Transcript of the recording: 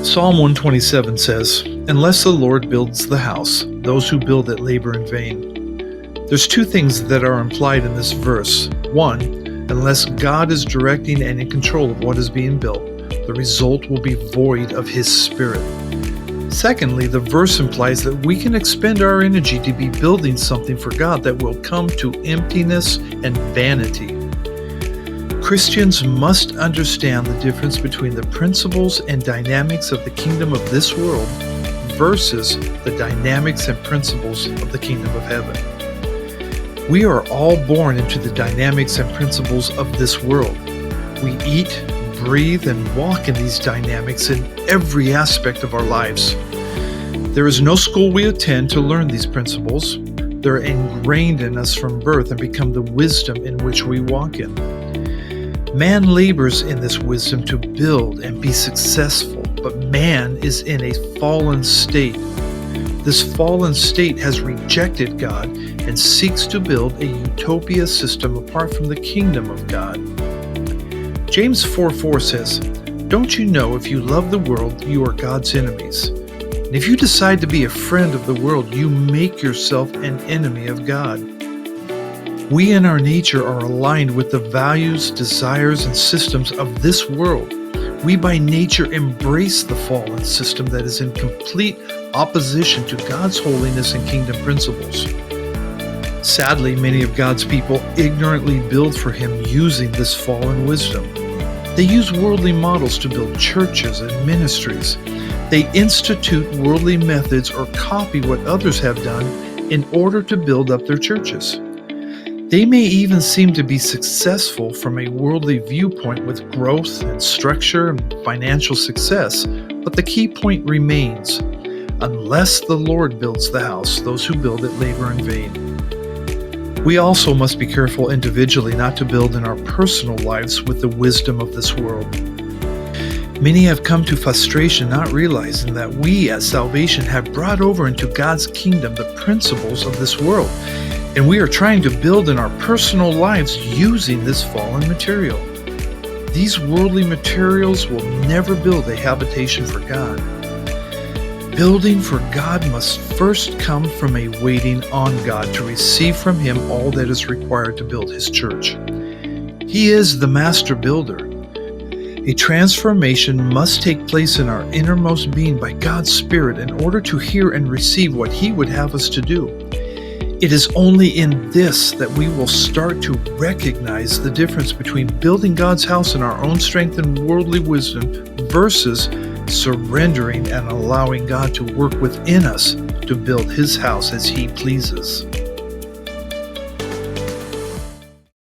Psalm 127 says, "Unless the Lord builds the house, those who build it labor in vain." There's two things that are implied in this verse. One, unless God is directing and in control of what is being built, the result will be void of His Spirit. Secondly, the verse implies that we can expend our energy to be building something for God that will come to emptiness and vanity. Christians must understand the difference between the principles and dynamics of the kingdom of this world versus the dynamics and principles of the kingdom of heaven. We are all born into the dynamics and principles of this world. We eat, breathe, and walk in these dynamics in every aspect of our lives. There is no school we attend to learn these principles. They're ingrained in us from birth and become the wisdom in which we walk in. Man labors in this wisdom to build and be successful, but man is in a fallen state. This fallen state has rejected God and seeks to build a utopia system apart from the kingdom of God. James 4:4 says, "Don't you know if you love the world, you are God's enemies? And if you decide to be a friend of the world, you make yourself an enemy of God." We in our nature are aligned with the values, desires, and systems of this world. We by nature embrace the fallen system that is in complete opposition to God's holiness and kingdom principles. Sadly, many of God's people ignorantly build for Him using this fallen wisdom. They use worldly models to build churches and ministries. They institute worldly methods or copy what others have done in order to build up their churches. They may even seem to be successful from a worldly viewpoint with growth and structure and financial success, but the key point remains: unless the Lord builds the house, those who build it labor in vain. We also must be careful individually not to build in our personal lives with the wisdom of this world. Many have come to frustration not realizing that we at salvation have brought over into God's kingdom the principles of this world, and we are trying to build in our personal lives using this fallen material. These worldly materials will never build a habitation for God. Building for God must first come from a waiting on God to receive from Him all that is required to build His church. He is the master builder. A transformation must take place in our innermost being by God's Spirit in order to hear and receive what He would have us to do. It is only in this that we will start to recognize the difference between building God's house in our own strength and worldly wisdom versus surrendering and allowing God to work within us to build His house as He pleases.